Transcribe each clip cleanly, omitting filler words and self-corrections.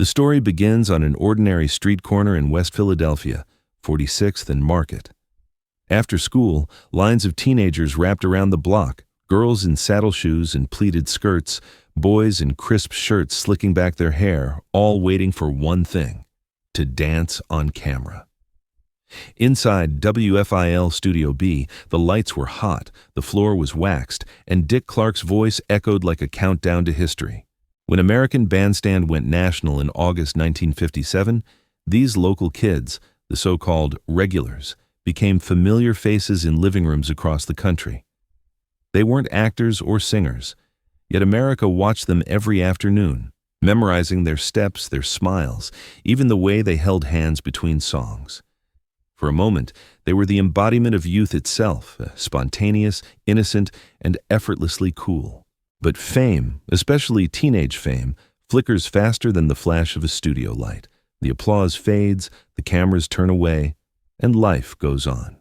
The story begins on an ordinary street corner in West Philadelphia, 46th and Market. After school, lines of teenagers wrapped around the block, girls in saddle shoes and pleated skirts, boys in crisp shirts slicking back their hair, all waiting for one thing: to dance on camera. Inside WFIL Studio B, the lights were hot, the floor was waxed, and Dick Clark's voice echoed like a countdown to history. When American Bandstand went national in August 1957, these local kids, the so-called regulars, became familiar faces in living rooms across the country. They weren't actors or singers, yet America watched them every afternoon, memorizing their steps, their smiles, even the way they held hands between songs. For a moment, they were the embodiment of youth itself, spontaneous, innocent, and effortlessly cool. But fame, especially teenage fame, flickers faster than the flash of a studio light. The applause fades, the cameras turn away, and life goes on.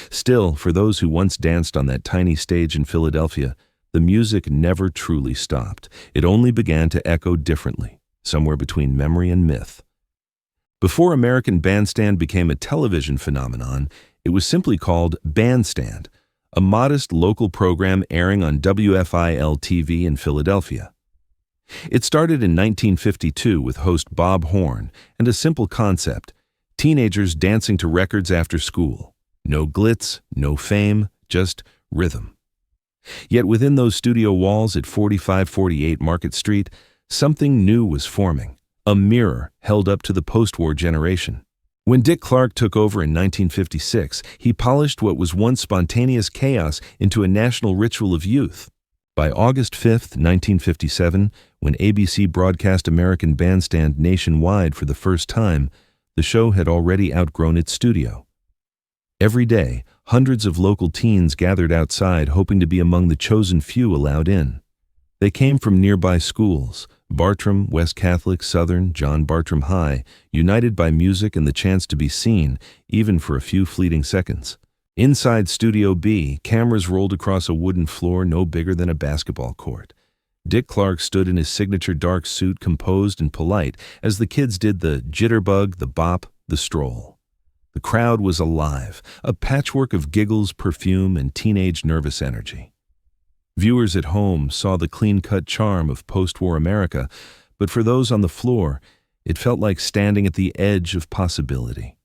Still, for those who once danced on that tiny stage in Philadelphia, the music never truly stopped. It only began to echo differently, somewhere between memory and myth. Before American Bandstand became a television phenomenon, it was simply called Bandstand, a modest local program airing on WFIL TV in Philadelphia. It started in 1952 with host Bob Horn and a simple concept: teenagers dancing to records after school. No glitz, no fame, just rhythm. Yet within those studio walls at 4548 Market Street, something new was forming. A mirror held up to the post-war generation. When Dick Clark took over in 1956, he polished what was once spontaneous chaos into a national ritual of youth. By August 5, 1957, when ABC broadcast American Bandstand nationwide for the first time, the show had already outgrown its studio. Every day, hundreds of local teens gathered outside hoping to be among the chosen few allowed in. They came from nearby schools: Bartram, West Catholic, Southern, John Bartram High, united by music and the chance to be seen, even for a few fleeting seconds. Inside Studio B, cameras rolled across a wooden floor no bigger than a basketball court. Dick Clark stood in his signature dark suit, composed and polite, as the kids did the jitterbug, the bop, the stroll. The crowd was alive, a patchwork of giggles, perfume, and teenage nervous energy. Viewers at home saw the clean-cut charm of post-war America, but for those on the floor, it felt like standing at the edge of possibility.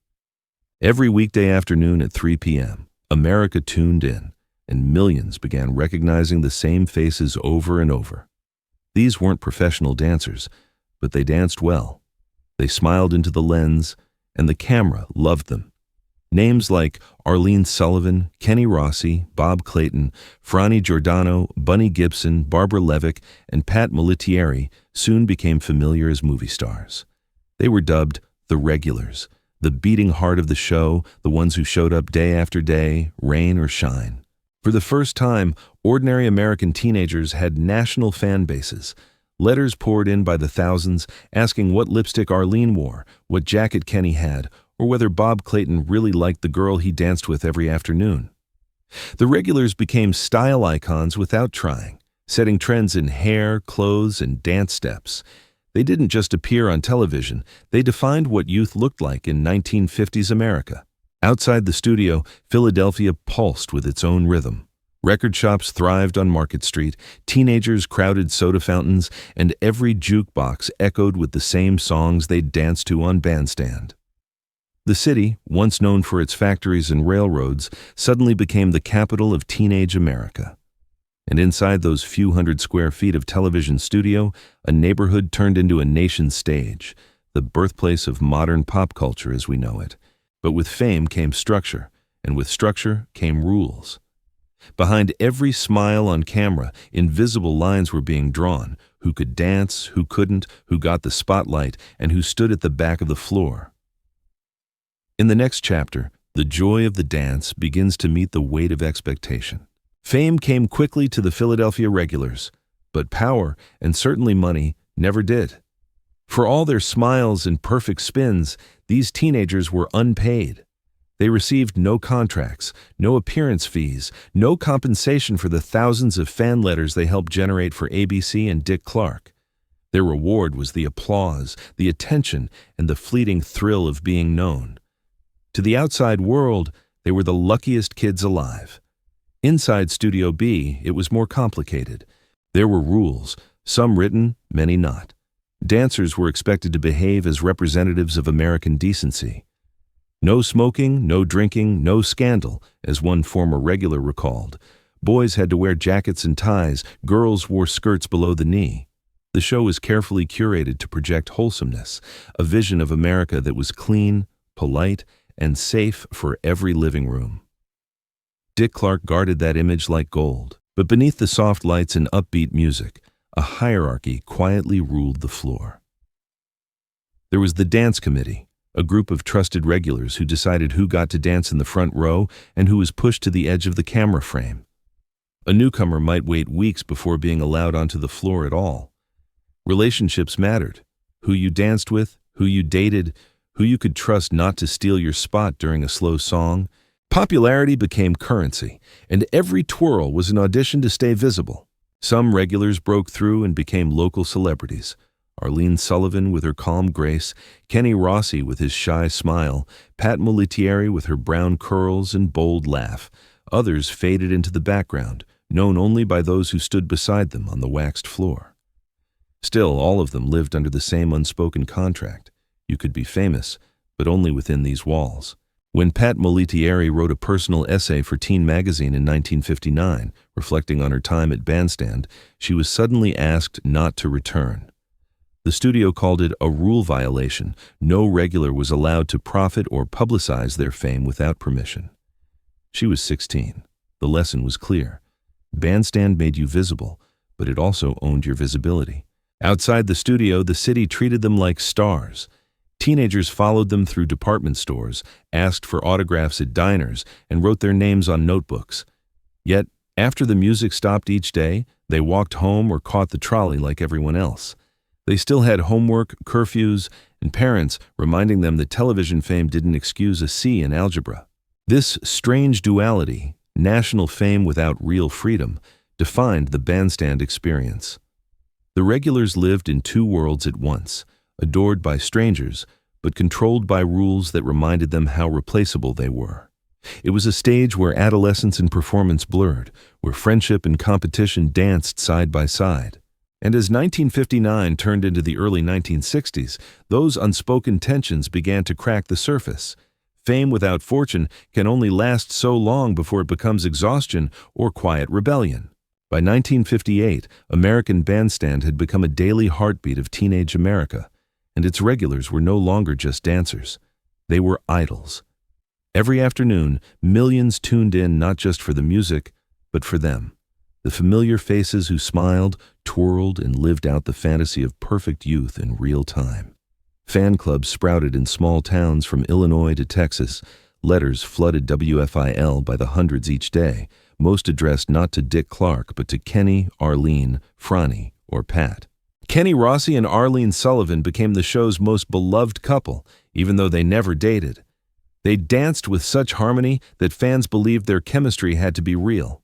Every weekday afternoon at 3 p.m., America tuned in, and millions began recognizing the same faces over and over. These weren't professional dancers, but they danced well. They smiled into the lens, and the camera loved them. Names like Arlene Sullivan, Kenny Rossi, Bob Clayton, Franny Giordano, Bunny Gibson, Barbara Levick, and Pat Militieri soon became familiar as movie stars. They were dubbed the regulars, the beating heart of the show, the ones who showed up day after day, rain or shine. For the first time, ordinary American teenagers had national fan bases. Letters poured in by the thousands, asking what lipstick Arlene wore, what jacket Kenny had, or whether Bob Clayton really liked the girl he danced with every afternoon. The regulars became style icons without trying, setting trends in hair, clothes, and dance steps. They didn't just appear on television, they defined what youth looked like in 1950s America. Outside the studio, Philadelphia pulsed with its own rhythm. Record shops thrived on Market Street, teenagers crowded soda fountains, and every jukebox echoed with the same songs they'd danced to on Bandstand. The city, once known for its factories and railroads, suddenly became the capital of teenage America. And inside those few hundred square feet of television studio, a neighborhood turned into a nation stage, the birthplace of modern pop culture as we know it. But with fame came structure, and with structure came rules. Behind every smile on camera, invisible lines were being drawn: who could dance, who couldn't, who got the spotlight, and who stood at the back of the floor. In the next chapter, the joy of the dance begins to meet the weight of expectation. Fame came quickly to the Philadelphia regulars, but power, and certainly money, never did. For all their smiles and perfect spins, these teenagers were unpaid. They received no contracts, no appearance fees, no compensation for the thousands of fan letters they helped generate for ABC and Dick Clark. Their reward was the applause, the attention, and the fleeting thrill of being known. To the outside world, they were the luckiest kids alive. Inside Studio B, it was more complicated. There were rules, some written, many not. Dancers were expected to behave as representatives of American decency. No smoking, no drinking, no scandal, as one former regular recalled. Boys had to wear jackets and ties, girls wore skirts below the knee. The show was carefully curated to project wholesomeness, a vision of America that was clean, polite, and safe for every living room. Dick Clark guarded that image like gold, but beneath the soft lights and upbeat music, a hierarchy quietly ruled the floor. There was the dance committee, a group of trusted regulars who decided who got to dance in the front row and who was pushed to the edge of the camera frame. A newcomer might wait weeks before being allowed onto the floor at all. Relationships mattered. Who you danced with, who you dated, who you could trust not to steal your spot during a slow song. Popularity became currency, and every twirl was an audition to stay visible. Some regulars broke through and became local celebrities. Arlene Sullivan with her calm grace, Kenny Rossi with his shy smile, Pat Molitieri with her brown curls and bold laugh. Others faded into the background, known only by those who stood beside them on the waxed floor. Still, all of them lived under the same unspoken contract. You could be famous, but only within these walls. When Pat Molitieri wrote a personal essay for Teen magazine in 1959, reflecting on her time at Bandstand, she was suddenly asked not to return. The studio called it a rule violation. No regular was allowed to profit or publicize their fame without permission. She was 16. The lesson was clear. Bandstand made you visible, but it also owned your visibility. Outside the studio, the city treated them like stars. Teenagers followed them through department stores, asked for autographs at diners, and wrote their names on notebooks. Yet, after the music stopped each day, they walked home or caught the trolley like everyone else. They still had homework, curfews, and parents reminding them that television fame didn't excuse a C in algebra. This strange duality, national fame without real freedom, defined the Bandstand experience. The regulars lived in two worlds at once, adored by strangers, but controlled by rules that reminded them how replaceable they were. It was a stage where adolescence and performance blurred, where friendship and competition danced side by side. And as 1959 turned into the early 1960s, those unspoken tensions began to crack the surface. Fame without fortune can only last so long before it becomes exhaustion or quiet rebellion. By 1958, American Bandstand had become a daily heartbeat of teenage America, and its regulars were no longer just dancers. They were idols. Every afternoon, millions tuned in not just for the music, but for them. The familiar faces who smiled, twirled, and lived out the fantasy of perfect youth in real time. Fan clubs sprouted in small towns from Illinois to Texas. Letters flooded WFIL by the hundreds each day, most addressed not to Dick Clark, but to Kenny, Arlene, Franny, or Pat. Kenny Rossi and Arlene Sullivan became the show's most beloved couple, even though they never dated. They danced with such harmony that fans believed their chemistry had to be real.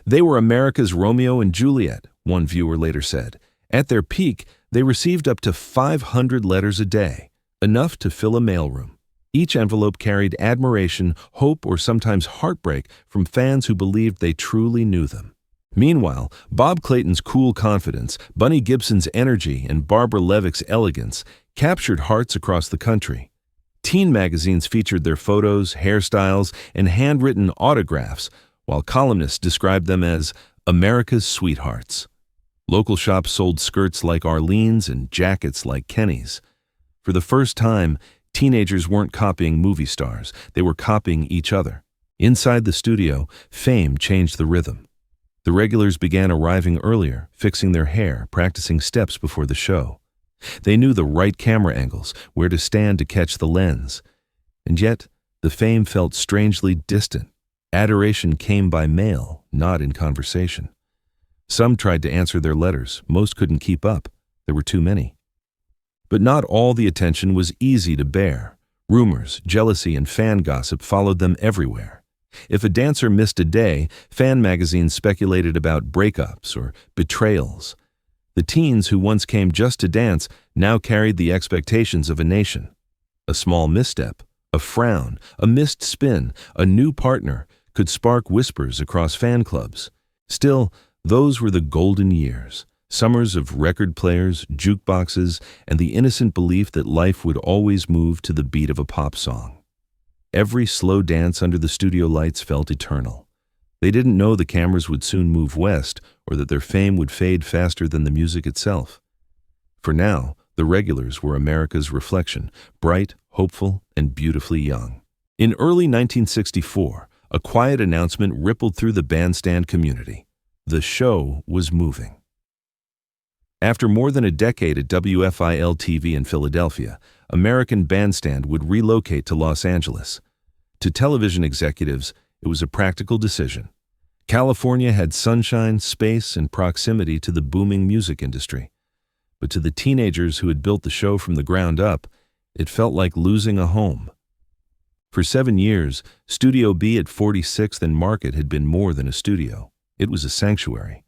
They were America's Romeo and Juliet, one viewer later said. At their peak, they received up to 500 letters a day, enough to fill a mailroom. Each envelope carried admiration, hope, or sometimes heartbreak from fans who believed they truly knew them. Meanwhile, Bob Clayton's cool confidence, Bunny Gibson's energy, and Barbara Levick's elegance captured hearts across the country. Teen magazines featured their photos, hairstyles, and handwritten autographs, while columnists described them as America's sweethearts. Local shops sold skirts like Arlene's and jackets like Kenny's. For the first time, teenagers weren't copying movie stars, they were copying each other. Inside the studio, fame changed the rhythm. The regulars began arriving earlier, fixing their hair, practicing steps before the show. They knew the right camera angles, where to stand to catch the lens. And yet, the fame felt strangely distant. Adoration came by mail, not in conversation. Some tried to answer their letters, most couldn't keep up. There were too many. But not all the attention was easy to bear. Rumors, jealousy, and fan gossip followed them everywhere. If a dancer missed a day, fan magazines speculated about breakups or betrayals. The The teens who once came just to dance now carried the expectations of a nation. A small misstep, a frown, a missed spin, a new partner could spark whispers across fan clubs. Still, those were the golden years, summers of record players, jukeboxes, and the innocent belief that life would always move to the beat of a pop song. Every slow dance under the studio lights felt eternal. They didn't know the cameras would soon move west or that their fame would fade faster than the music itself. For now, the regulars were America's reflection, bright, hopeful, and beautifully young. In early 1964, a quiet announcement rippled through the bandstand community. The show was moving. After more than a decade at WFIL TV in Philadelphia, American Bandstand would relocate to Los Angeles. To television executives, it was a practical decision. California had sunshine, space, and proximity to the booming music industry. But to the teenagers who had built the show from the ground up, it felt like losing a home. For 7 years, Studio B at 46th and Market had been more than a studio. It was a sanctuary.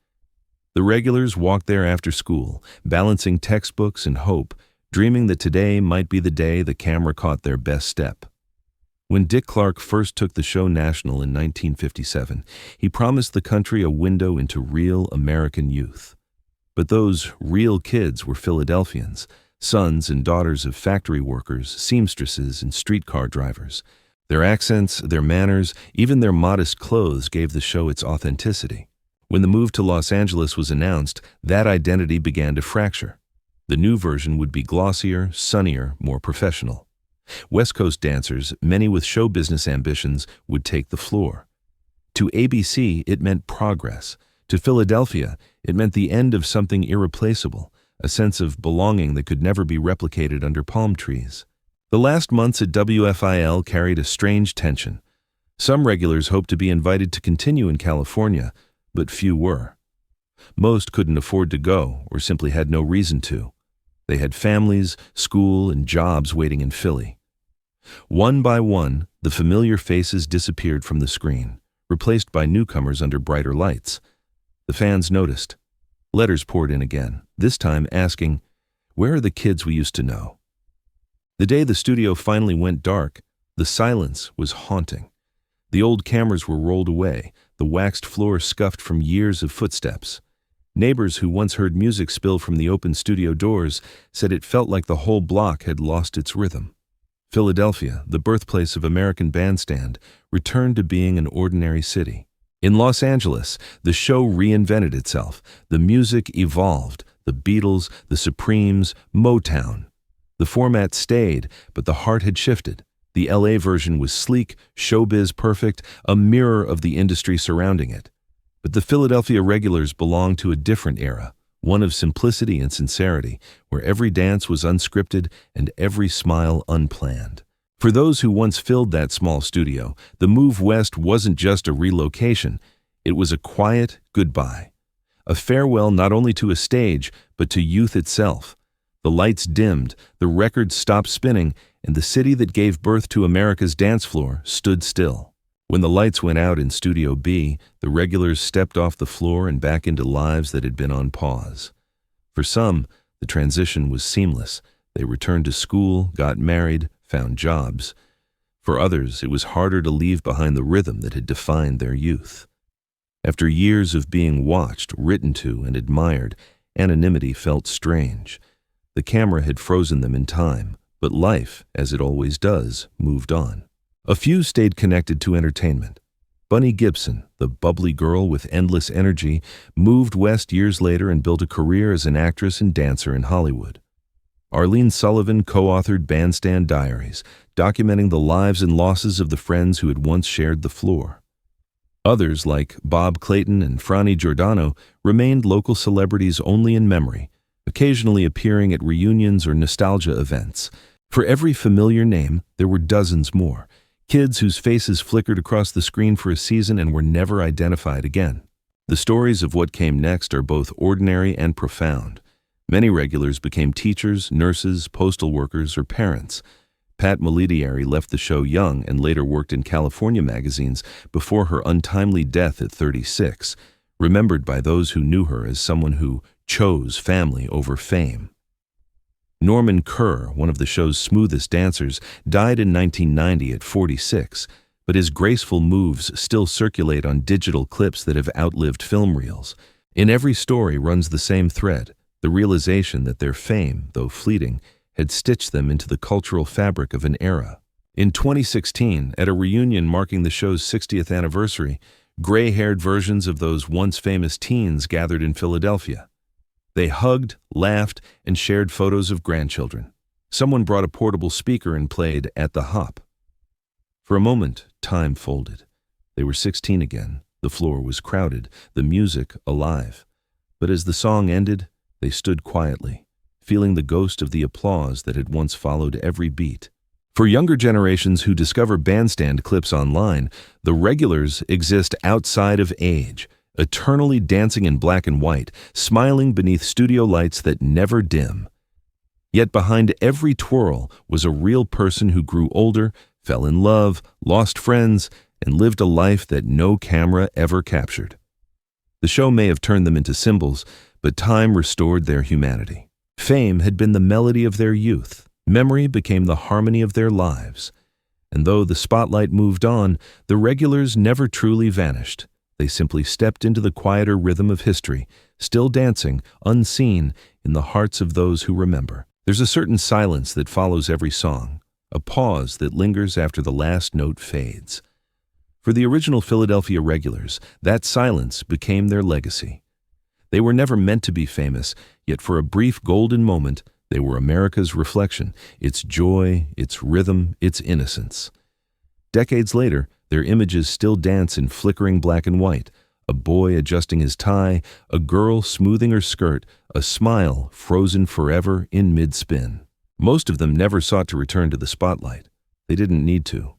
The regulars walked there after school, balancing textbooks and hope, dreaming that today might be the day the camera caught their best step. When Dick Clark first took the show national in 1957, he promised the country a window into real American youth. But those real kids were Philadelphians, sons and daughters of factory workers, seamstresses, and streetcar drivers. Their accents, their manners, even their modest clothes gave the show its authenticity. When the move to Los Angeles was announced, that identity began to fracture. The new version would be glossier, sunnier, more professional. West Coast dancers, many with show business ambitions, would take the floor. To ABC, it meant progress. To Philadelphia, it meant the end of something irreplaceable, a sense of belonging that could never be replicated under palm trees. The last months at WFIL carried a strange tension. Some regulars hoped to be invited to continue in California, but few were. Most couldn't afford to go or simply had no reason to. They had families, school, and jobs waiting in Philly. One by one, the familiar faces disappeared from the screen, replaced by newcomers under brighter lights. The fans noticed. Letters poured in again, this time asking, "Where are the kids we used to know?" The day the studio finally went dark, the silence was haunting. The old cameras were rolled away, the waxed floor scuffed from years of footsteps. Neighbors who once heard music spill from the open studio doors said it felt like the whole block had lost its rhythm. Philadelphia, the birthplace of American Bandstand, returned to being an ordinary city. In Los Angeles, the show reinvented itself. The music evolved. The Beatles, the Supremes, Motown. The format stayed, but the heart had shifted. The LA version was sleek, showbiz perfect, a mirror of the industry surrounding it. But the Philadelphia regulars belonged to a different era, one of simplicity and sincerity, where every dance was unscripted and every smile unplanned. For those who once filled that small studio, the move west wasn't just a relocation, it was a quiet goodbye. A farewell not only to a stage, but to youth itself. The lights dimmed, the records stopped spinning, and the city that gave birth to America's dance floor stood still. When the lights went out in Studio B, the regulars stepped off the floor and back into lives that had been on pause. For some, the transition was seamless. They returned to school, got married, found jobs. For others, it was harder to leave behind the rhythm that had defined their youth. After years of being watched, written to, and admired, anonymity felt strange. The camera had frozen them in time, but life, as it always does, moved on. A few stayed connected to entertainment. Bunny Gibson, the bubbly girl with endless energy, moved west years later and built a career as an actress and dancer in Hollywood. Arlene Sullivan co-authored Bandstand Diaries, documenting the lives and losses of the friends who had once shared the floor. Others, like Bob Clayton and Franny Giordano, remained local celebrities only in memory, occasionally appearing at reunions or nostalgia events. For every familiar name, there were dozens more. Kids whose faces flickered across the screen for a season and were never identified again. The stories of what came next are both ordinary and profound. Many regulars became teachers, nurses, postal workers, or parents. Pat Milidieri left the show young and later worked in California magazines before her untimely death at 36. remembered by those who knew her as someone who chose family over fame. Norman Kerr, one of the show's smoothest dancers, died in 1990 at 46, but his graceful moves still circulate on digital clips that have outlived film reels. In every story runs the same thread, the realization that their fame, though fleeting, had stitched them into the cultural fabric of an era. In 2016, at a reunion marking the show's 60th anniversary, gray-haired versions of those once famous teens gathered in Philadelphia. They hugged, laughed, and shared photos of grandchildren. Someone brought a portable speaker and played At the Hop. For a moment, time folded. They were 16 again. The floor was crowded, the music alive. But as the song ended, they stood quietly, feeling the ghost of the applause that had once followed every beat. For younger generations who discover bandstand clips online, the regulars exist outside of age, eternally dancing in black and white, smiling beneath studio lights that never dim. Yet behind every twirl was a real person who grew older, fell in love, lost friends, and lived a life that no camera ever captured. The show may have turned them into symbols, but time restored their humanity. Fame had been the melody of their youth. Memory became the harmony of their lives. And though the spotlight moved on, the regulars never truly vanished. They simply stepped into the quieter rhythm of history, still dancing, unseen, in the hearts of those who remember. There's a certain silence that follows every song, a pause that lingers after the last note fades. For the original Philadelphia regulars, that silence became their legacy. They were never meant to be famous, yet for a brief golden moment, they were America's reflection, its joy, its rhythm, its innocence. Decades later, their images still dance in flickering black and white, a boy adjusting his tie, a girl smoothing her skirt, a smile frozen forever in mid-spin. Most of them never sought to return to the spotlight. They didn't need to.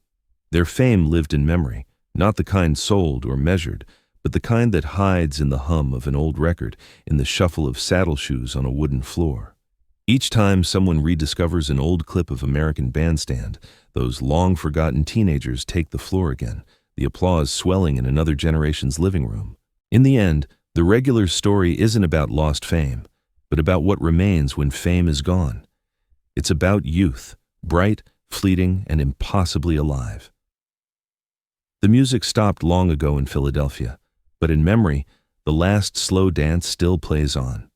Their fame lived in memory, not the kind sold or measured, but the kind that hides in the hum of an old record, in the shuffle of saddle shoes on a wooden floor. Each time someone rediscovers an old clip of American Bandstand, those long-forgotten teenagers take the floor again, the applause swelling in another generation's living room. In the end, the regular story isn't about lost fame, but about what remains when fame is gone. It's about youth, bright, fleeting, and impossibly alive. The music stopped long ago in Philadelphia, but in memory, the last slow dance still plays on.